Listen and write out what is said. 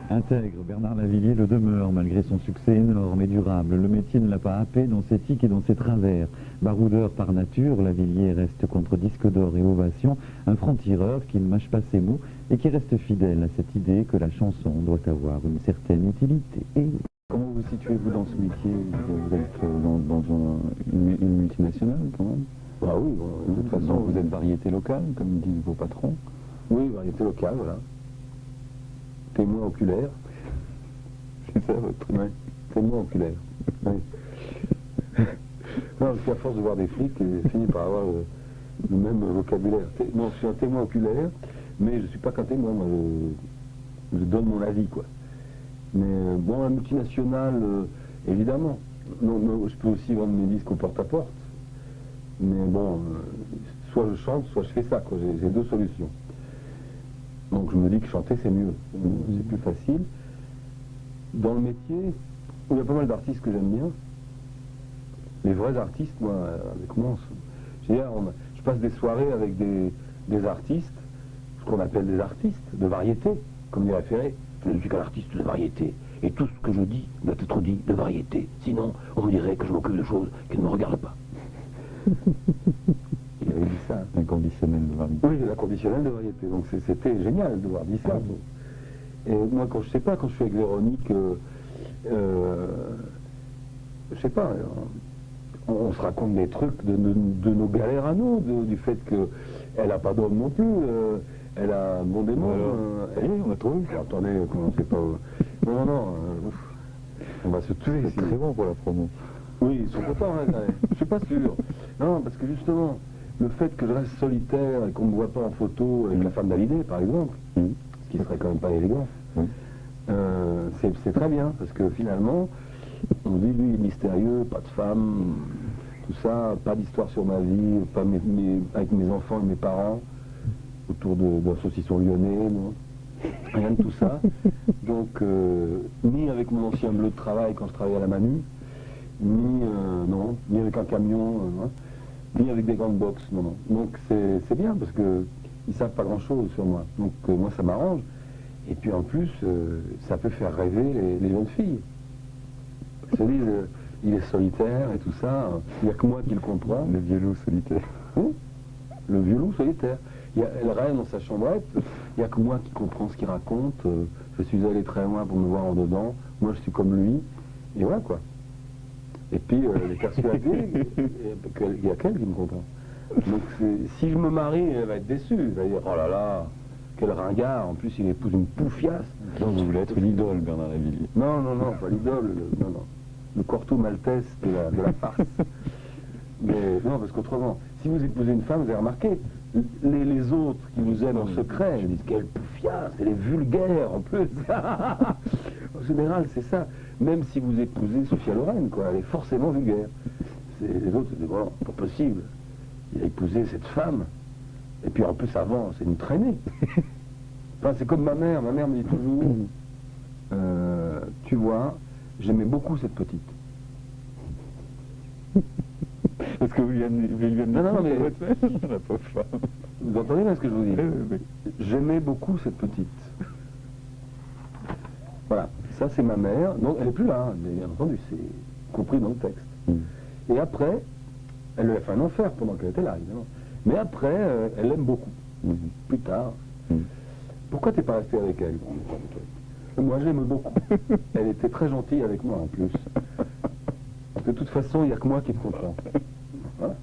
Intègre, Bernard Lavilliers le demeure, malgré son succès énorme et durable. Le métier ne l'a pas happé dans ses tics et dans ses travers. Baroudeur par nature, Lavilliers reste contre disque d'or et ovation, un franc-tireur qui ne mâche pas ses mots et qui reste fidèle à cette idée que la chanson doit avoir une certaine utilité. Et comment vous situez-vous dans ce métier? Vous êtes une multinationale quand même? Ah oui, De toute façon, vous êtes variété locale, comme disent vos patrons. Oui, variété locale, voilà. Témoin oculaire. C'est ça votre truc? Oui, témoin oculaire. Oui. Non, parce qu'à force de voir des flics, j'ai fini par avoir le même vocabulaire. Non, je suis un témoin oculaire, mais je ne suis pas qu'un témoin, moi, je donne mon avis, quoi. Mais bon, la multinationale, évidemment. Non, je peux aussi vendre mes disques au porte-à-porte. Mais bon, soit je chante, soit je fais ça, quoi. J'ai deux solutions. Donc je me dis que chanter c'est mieux, c'est plus facile. Dans le métier, il y a pas mal d'artistes que j'aime bien. Les vrais artistes, moi, avec moi, je passe des soirées avec des artistes, ce qu'on appelle des artistes de variété, comme dirait Ferré. Je ne suis qu'un artiste de variété, et tout ce que je dis doit être dit de variété. Sinon, on me dirait que je m'occupe de choses qui ne me regardent pas. Il avait dit ça. Inconditionnel de variété. Oui, l'inconditionnel de variété. Donc c'était génial de voir dit ça. Et moi, quand je sais pas, quand je suis avec Véronique, je sais pas, on se raconte des trucs de nos galères à nous, du fait qu'elle n'a pas d'homme non plus, elle a un bon démon. Ça y est, on a trouvé. Attendez, commencez pas. Non, on va se tuer. C'est très bon pour la promo. Oui, ils sont contents, hein, je suis pas sûr. Non, parce que justement, le fait que je reste solitaire et qu'on ne me voit pas en photo avec la femme d'Hallyday, par exemple, ce qui serait quand même pas élégant, c'est très bien, parce que finalement, on dit, lui, il est mystérieux, pas de femme, tout ça, pas d'histoire sur ma vie, pas avec mes enfants et mes parents, autour d'un saucisson lyonnais, non. Rien de tout ça. Donc, ni avec mon ancien bleu de travail quand je travaillais à la Manu, ni avec un camion, ni avec des grandes box, non. Donc c'est bien parce que ils savent pas grand chose sur moi. Donc moi ça m'arrange. Et puis en plus, ça peut faire rêver les jeunes filles. Elles se disent, il est solitaire et tout ça, il n'y a que moi qui le comprends. Le violon solitaire. Le violon solitaire. Elle rêve dans sa chambrette, il n'y a que moi qui comprends ce qu'il raconte. Je suis allé très loin pour me voir en dedans. Moi je suis comme lui. Et voilà quoi. Et puis, elle est persuadée qu'il n'y a qu'elle qui me comprend. Donc, si je me marie, elle va être déçue. Elle va dire, oh là là, quel ringard. En plus, il épouse une poufiasse. Donc, vous voulez être l'idole, Bernard Lavilliers. Non, pas l'idole. Non. Le Corto Maltese de la farce. Mais non, parce qu'autrement, si vous épousez une femme, vous avez remarqué, les autres qui vous aiment en secret, ils disent quelle poufiasse, elle est vulgaire en plus. En général, c'est ça. Même si vous épousez Sophia Loren, quoi, elle est forcément vulgaire. Les autres se disent, bon, pas possible. Il a épousé cette femme. Et puis en plus, avant, c'est une traînée. Enfin, c'est comme ma mère. Ma mère me dit toujours, tu vois, j'aimais beaucoup cette petite. Parce que vous lui avez Non, mais la pauvre femme. Vous entendez bien ce que je vous dis? Oui. J'aimais beaucoup cette petite. Voilà, ça c'est ma mère. Donc elle n'est plus là, hein, bien entendu, c'est compris dans le texte. Et après, elle lui a fait un enfer pendant qu'elle était là, évidemment. Mais après, elle l'aime beaucoup. Plus tard. Pourquoi t'es pas resté avec elle? Moi j'aime beaucoup. Elle était très gentille avec moi en plus. Parce que de toute façon, il n'y a que moi qui te comprends. Voilà.